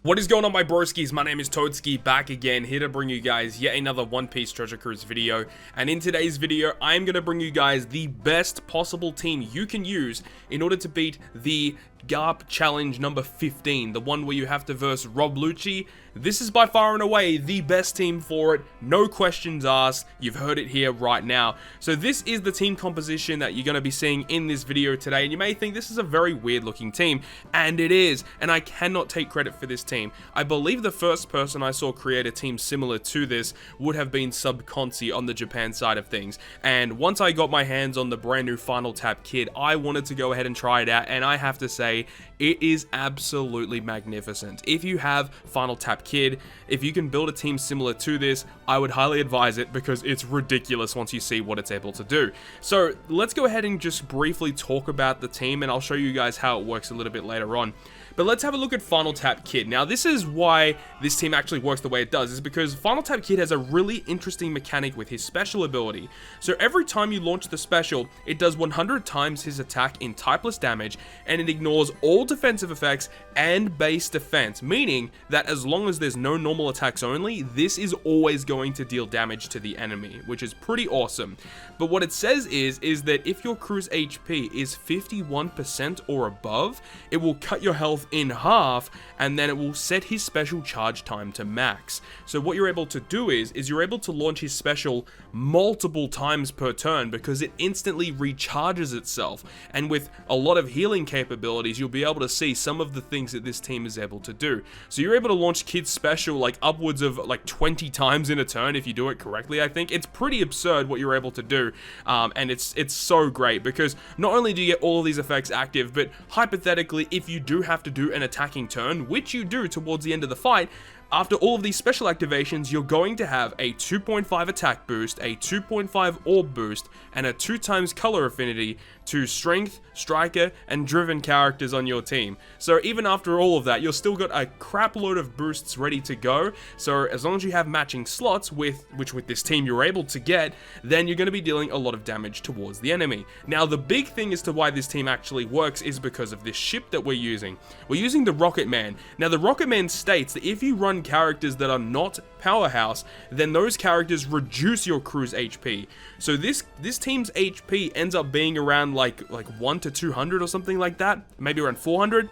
What is going on, my broskiis? My name is Toadskii, back again, here to bring you guys yet another One Piece Treasure Cruise video. And in today's video, I'm going to bring you guys the best possible team you can use in order to beat the GARP challenge number 15, the one where you have to verse Rob Lucci. This is by far and away the best team for it, no questions asked. You've heard it here right now. So this is the team composition that you're going to be seeing in this video today, and you may think this is a very weird looking team, and it is, and I cannot take credit for this team. I believe the first person I saw create a team similar to this would have been Subconsi on the Japan side of things, and once I got my hands on the brand new Final Tap kit, I wanted to go ahead and try it out, and I have to say, it is absolutely magnificent. If you have Final Tap Kid, if you can build a team similar to this, I would highly advise it because it's ridiculous once you see what it's able to do. So let's go ahead and just briefly talk about the team, and I'll show you guys how it works a little bit later on. But let's have a look at Final Tap Kid. Now, this is why this team actually works the way it does, is because Final Tap Kid has a really interesting mechanic with his special ability. So every time you launch the special, it does 100 times his attack in typeless damage, and it ignores all defensive effects and base defense, meaning that as long as there's no normal attacks only, this is always going to deal damage to the enemy, which is pretty awesome. But what it says is that if your crew's HP is 51% or above, it will cut your health in half, and then it will set his special charge time to max. So what you're able to do is you're able to launch his special multiple times per turn because it instantly recharges itself, and with a lot of healing capabilities, you'll be able to see some of the things that this team is able to do. So you're able to launch Kid's special like upwards of like 20 times in a turn if you do it correctly. I think it's pretty absurd what you're able to do, and it's so great because not only do you get all of these effects active, but hypothetically, if you do have to do an attacking turn, which you do towards the end of the fight, after all of these special activations, you're going to have a 2.5 attack boost, a 2.5 orb boost, and a 2 times color affinity to strength, striker, and driven characters on your team. So even after all of that, you've still got a crap load of boosts ready to go. So as long as you have matching slots, which with this team you're able to get, then you're going to be dealing a lot of damage towards the enemy. Now, the big thing as to why this team actually works is because of this ship that we're using. We're using the Rocket Man. Now, the Rocket Man states that if you run characters that are not powerhouse, then those characters reduce your crew's HP. So this team's HP ends up being around like 1 to 200 or something like that, maybe around 400.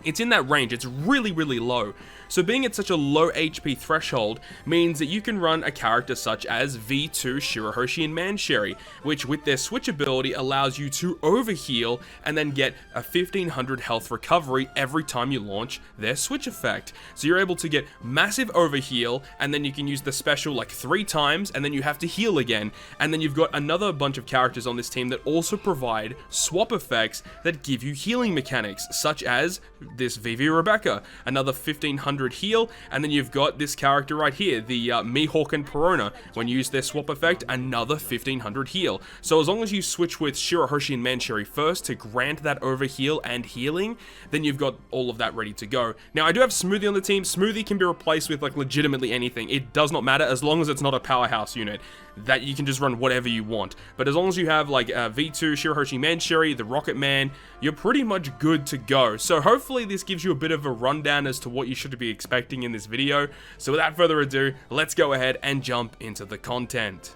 It's in that range. It's really, really low. So being at such a low HP threshold means that you can run a character such as V2, Shirahoshi, and Mancherry, which with their switch ability allows you to overheal and then get a 1500 health recovery every time you launch their switch effect. So you're able to get massive overheal, and then you can use the special like 3 times, and then you have to heal again. And then you've got another bunch of characters on this team that also provide swap effects that give you healing mechanics, such as this Vivi Rebecca, another 1500 heal, and then you've got this character right here, the Mihawk and Perona. When you use their swap effect, another 1500 heal. So as long as you switch with Shirahoshi and Mancherry first to grant that overheal and healing, then you've got all of that ready to go. Now, I do have Smoothie on the team. Smoothie can be replaced with like legitimately anything. It does not matter as long as it's not a powerhouse unit. That you can just run whatever you want. But as long as you have like V2, Shirahoshi, Mancherry, the Rocket Man, you're pretty much good to go. So hopefully this gives you a bit of a rundown as to what you should be expecting in this video. So without further ado, let's go ahead and jump into the content.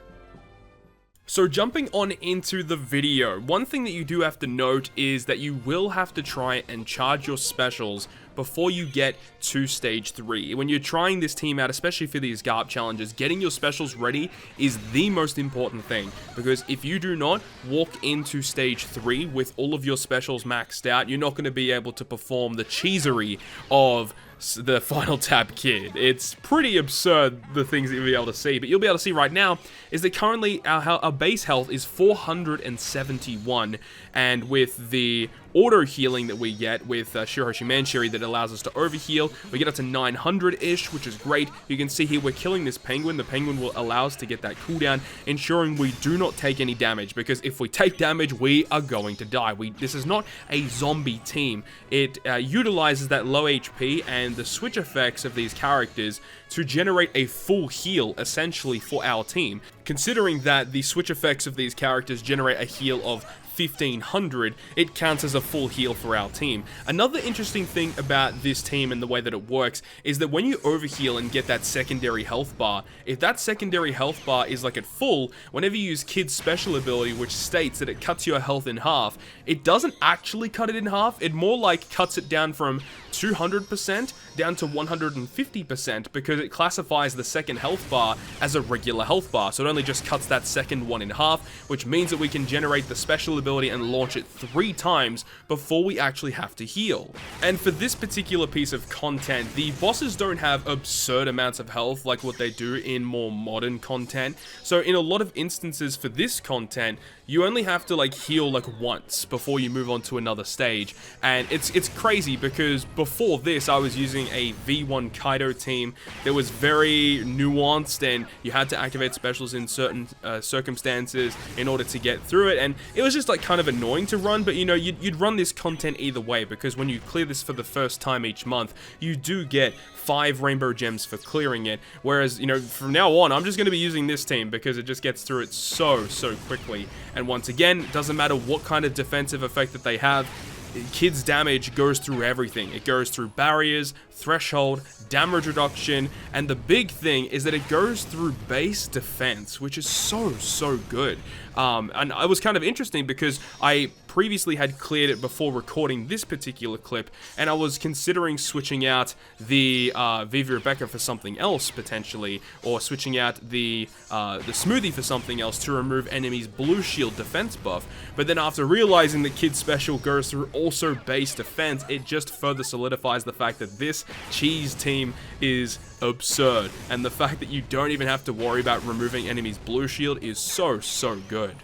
So jumping on into the video, one thing that you do have to note is that you will have to try and charge your specials before you get to stage 3. When you're trying this team out, especially for these GARP challenges, getting your specials ready is the most important thing, because if you do not walk into stage 3 with all of your specials maxed out, you're not going to be able to perform the cheesery of the Final Tap Kid. It's pretty absurd, the things that you'll be able to see, but you'll be able to see right now is that currently our base health is 471, and with the auto healing that we get with Shirahoshi Mancherry that allows us to overheal, we get up to 900-ish, which is great. You can see here we're killing this penguin. The penguin will allow us to get that cooldown, ensuring we do not take any damage, because if we take damage, we are going to die. This is not a zombie team. It utilizes that low HP and the switch effects of these characters to generate a full heal, essentially, for our team. Considering that the switch effects of these characters generate a heal of 1500, it counts as a full heal for our team. Another interesting thing about this team and the way that it works is that when you overheal and get that secondary health bar, if that secondary health bar is like at full, whenever you use Kid's special ability, which states that it cuts your health in half, it doesn't actually cut it in half, it more like cuts it down from 200% down to 150% because it classifies the second health bar as a regular health bar, so it only just cuts that second one in half, which means that we can generate the special ability and launch it 3 times before we actually have to heal. And for this particular piece of content, the bosses don't have absurd amounts of health like what they do in more modern content, so in a lot of instances for this content, you only have to like heal like once before you move on to another stage. And it's crazy because before this I was using a V1 Kaido team that was very nuanced and you had to activate specials in certain circumstances in order to get through it, and it was just like kind of annoying to run, but you know, you'd run this content either way because when you clear this for the first time each month, you do get 5 rainbow gems for clearing it, whereas, you know, from now on, I'm just going to be using this team because it just gets through it so quickly. And once again, it doesn't matter what kind of defensive effect that they have, Kid's damage goes through everything. It goes through barriers, threshold, damage reduction, and the big thing is that it goes through base defense, which is so good. And it was kind of interesting because I previously had cleared it before recording this particular clip, and I was considering switching out the Viva Rebecca for something else potentially, or switching out the smoothie for something else to remove enemies' blue shield defense buff. But then after realizing that Kid's special goes through also base defense, it just further solidifies the fact that this cheese team is absurd, and the fact that you don't even have to worry about removing enemies' blue shield is so good.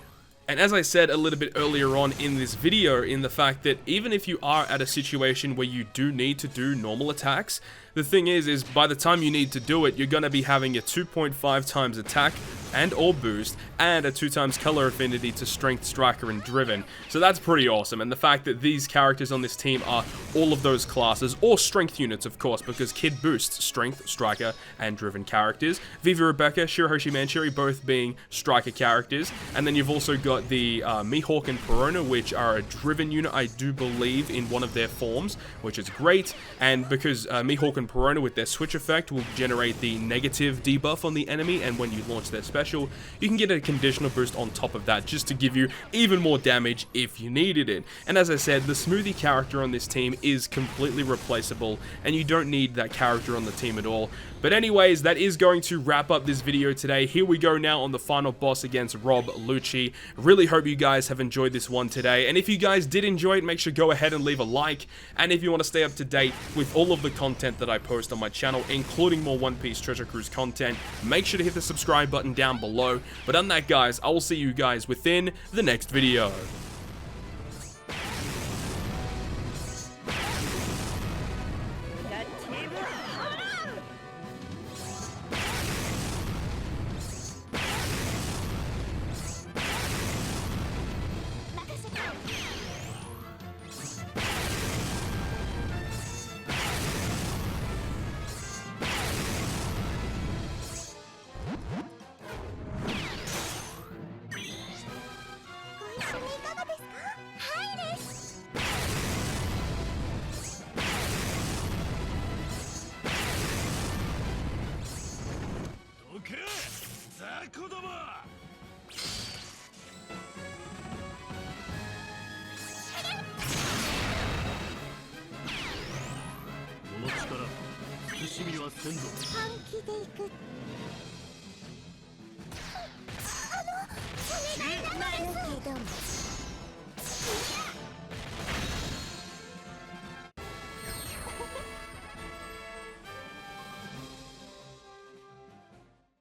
And as I said a little bit earlier on in this video, in the fact that even if you are at a situation where you do need to do normal attacks, the thing is by the time you need to do it, you're going to be having a 2.5 times attack and or boost, and a 2 times color affinity to strength, striker, and driven. So that's pretty awesome, and the fact that these characters on this team are all of those classes, or strength units of course, because Kid boosts strength, striker, and driven characters. Viva Rebecca, Shirahoshi Manchuri both being striker characters, and then you've also got the Mihawk and Perona, which are a driven unit, I do believe, in one of their forms, which is great. And because Mihawk and Perona with their switch effect will generate the negative debuff on the enemy, and when you launch their special, you can get a conditional boost on top of that just to give you even more damage if you needed it. And as I said, the smoothie character on this team is completely replaceable, and you don't need that character on the team at all. But anyways, that is going to wrap up this video today. Here we go now on the final boss against Rob Lucci. Really hope you guys have enjoyed this one today, and if you guys did enjoy it, make sure to go ahead and leave a like. And if you want to stay up to date with all of the content that I post on my channel, including more One Piece Treasure Cruise content, make sure to hit the subscribe button down below. But on that, guys, I will see you guys within the next video.